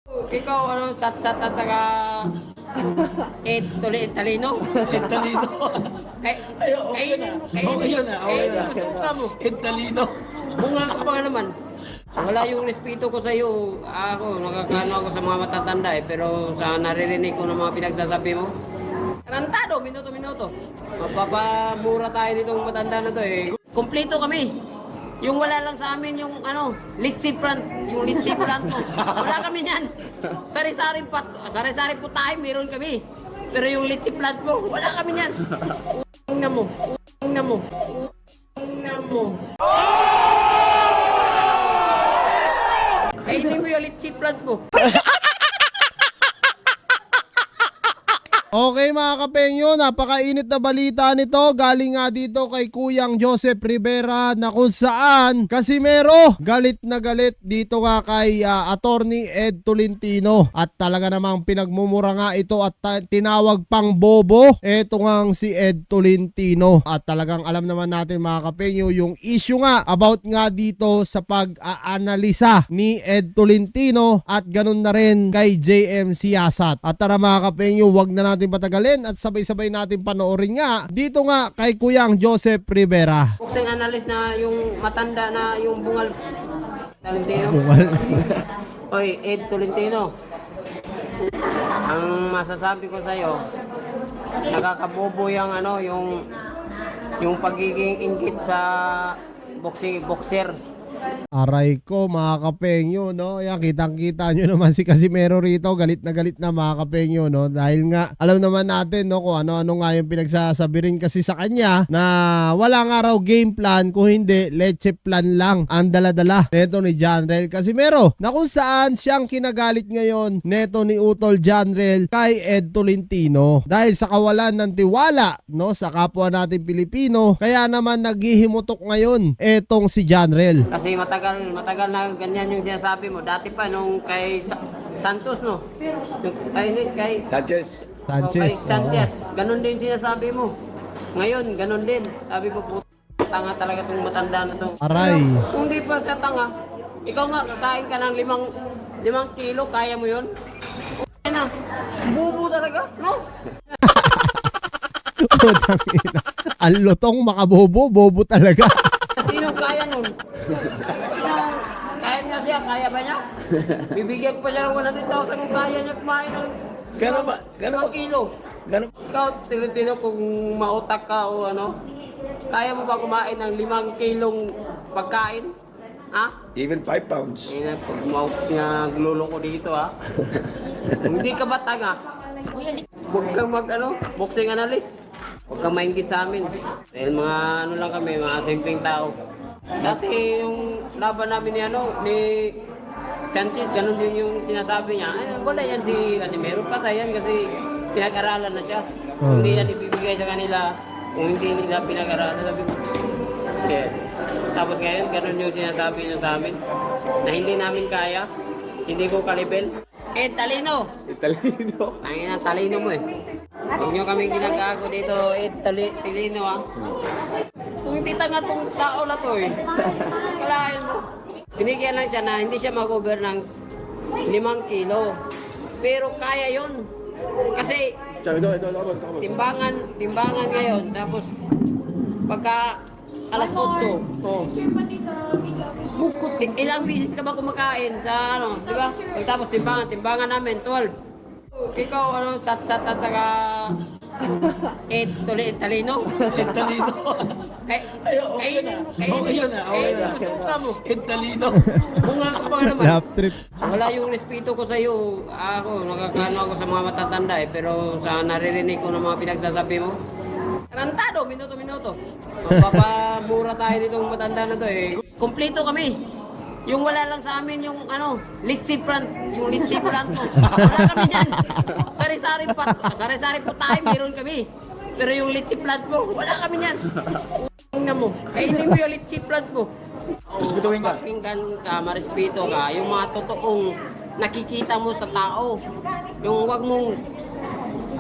Ikaw, ano, sat-sat at saka talino. Talino. Kainin mo, kainin mo, suka mo. Talino. Bungal ka pa nga naman. Wala yung respeto ko sa iyo. Ako, nakakano ako sa mga matatanda eh. Pero sa naririnig ko ng mga pinagsasabi mo, tarantado, minuto-minuto. Mapapamura tayo nitong matanda na to eh. Kompleto kami. Yung wala lang sa amin yung ano, litsi plant, yung litsi plant mo. Wala kami niyan. Sari-sari po tayo, meron kami. Pero yung litsi plant mo, wala kami niyan. Utang na mo. Utang na mo. Utang na mo. Kainin mo yung litsi plant mo. Okay mga kapengyo, napakainit na balita nito. Galing nga dito kay Kuyang Joseph Rivera na kung saan Casimero galit na galit dito nga kay Attorney Ed Tolentino. At talaga namang pinagmumura nga ito at tinawag pang bobo eto nga si Ed Tolentino. At talagang alam naman natin mga kapengyo yung issue nga about nga dito sa pag-aanalisa ni Ed Tolentino at ganun na rin kay JM Siasat. At tara mga kapengyo, wag na natin patagalin at sabay-sabay natin panoorin nga dito nga kay Kuyang Joseph Rivera. Boxing analyst na yung matanda na yung bungal. Tolentino. Oy, Ed Tolentino. Ang masasabi ko sa iyo, nakakabobo yung ano, yung pagiging inggit sa boxer. Aray ko mga kapengyo, no? Yan, kitang-kita nyo naman si Casimero rito. Galit na mga kapengyo, no? Dahil nga, alam naman natin, no? Kung ano-ano nga yung pinagsasabi rin kasi sa kanya na wala nga raw game plan, kung hindi, leche plan lang ang dala-dala neto ni Janrel Casimero. Na kung saan siyang kinagalit ngayon neto ni Utol Janrel kay Ed Tolentino. Dahil sa kawalan ng tiwala, no? Sa kapwa natin Pilipino. Kaya naman naghihimutok ngayon etong si Janrel. Kasi matagal na ganyan yung sinasabi mo. Dati pa nung kay Santos, no? Kay Sanchez. Kay Sanchez. Ganun din sinasabi mo. Ngayon, ganun din. Sabi ko, tanga talaga tong matanda na to. Aray. Kung di pa siya tanga, ikaw nga, kakain ka ng 5 kilo, kaya mo yun? Okay na. Bubo talaga, no? Putang ina. Ang lutong makabobo, bobo talaga. Sino kaya nun? Sino kaya niya siya? Kaya ba niya? Bibigyan ko pa siya ng 100,000 kung kaya niya kumain ng Gano'n ba? 5 kilo. Gano'n? Ikaw, Tolentino, kung mautak ka o ano, kaya mo ba kumain ng 5 kilong pagkain? Ha? Even 5 pounds. Eh, pag nagluloko dito, ha? Hindi ka ba tanga? Huwag kang boxing analyst. Huwag kang maingit sa amin. Dahil mga ano lang kami, mga simpleng tao. Dati yung laban namin ni Sanchez, ganun din yung sinasabi niya. Ay, wala yan si Casimero, patay yan kasi pinag-aralan na siya. Hindi yan ibibigay sa kanila kung hindi nila pinag-aralan. Sabi ko, yeah. Tapos ngayon, ganun yung sinasabi niya sa amin na hindi namin kaya, hindi ko kalibel. Talino! Talino. Tangin ang talino mo eh. Huwag nyo kaming ginagago dito, talino ah. Kung hindi tanga tong tao na to eh. Kalahin mo. Binigyan lang siya na hindi siya mag-over ng 5 kilo. Pero kaya yun. Kasi timbangan ngayon. Tapos pagka alas 8, ilang bisis ka ba kumakain sa ano, di ba? Tapos timbangan namin, 12. Ikaw, ano, sat-sat at saka talino. Talino. Kainin mo, suka mo. Talino. Bungal ka pa nga naman. Lap trip. Wala yung respeto ko sa iyo. Ako, nakakano ako sa mga matatanda eh. Pero sa naririnig ko ng mga pinagsasabi mo, tarantado, minuto-minuto. Mapapamura tayo ditong matanda na to eh. Kompleto kami. Yung wala lang sa amin yung ano, litsi plant mo. Wala kami dyan. Sari-sari po tayo, meron kami. Pero yung litsi plant mo, wala kami dyan. Utang na mo. Kainin mo yung litsi plant mo. Respetuhin ka. Pakinggan ka, marespeto ka. Yung mga totoong nakikita mo sa tao. Yung wag mong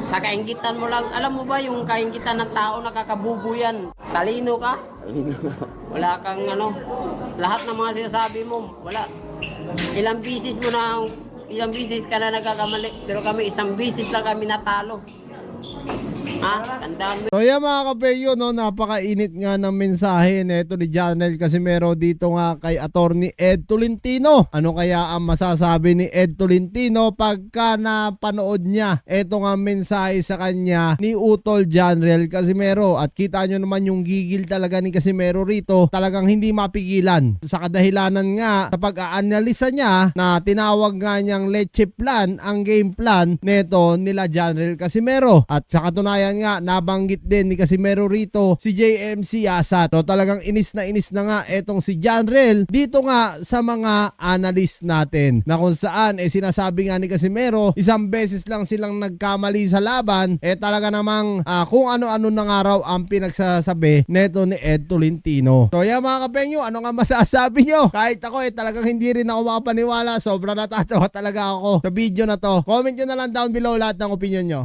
sa kaingitan mo lang. Alam mo ba yung kaingitan ng tao nakakabubo yan? Talino ka? Wala kang ano. Lahat ng mga sinasabi mo, wala. Ilang bisis mo na ilang bisis ka na nagkakamali. Pero kami, isang bisis lang kami natalo. Ha? Tandaan mo. So yan mga kapeyo, no, napakainit nga ng mensahe neto ni Janel Casimero dito nga kay Attorney Ed Tolentino. Ano kaya ang masasabi ni Ed Tolentino pagka napanood niya eto nga mensahe sa kanya ni Utol Janel Casimero? At kita nyo naman yung gigil talaga ni Casimero rito, talagang hindi mapigilan. Sa kadahilanan nga sa pag-aanalisa niya na tinawag nga niyang leche plan ang game plan neto nila Janel Casimero. At sa katunayan nga, nabanggit din ni Casimero rito si JMC Asat. So talagang inis na nga etong si Janrel dito nga sa mga analyst natin, na kung saan sinasabi nga ni Casimero isang beses lang silang nagkamali sa laban, talaga namang kung ano-ano na nga raw ang pinagsasabi neto ni Ed Tolentino. So yan mga kapengyo, ano nga masasabi nyo? Kahit ako talagang hindi rin ako makapaniwala, sobrang natatawa talaga ako sa video na to. Comment nyo na lang down below lahat ng opinion nyo.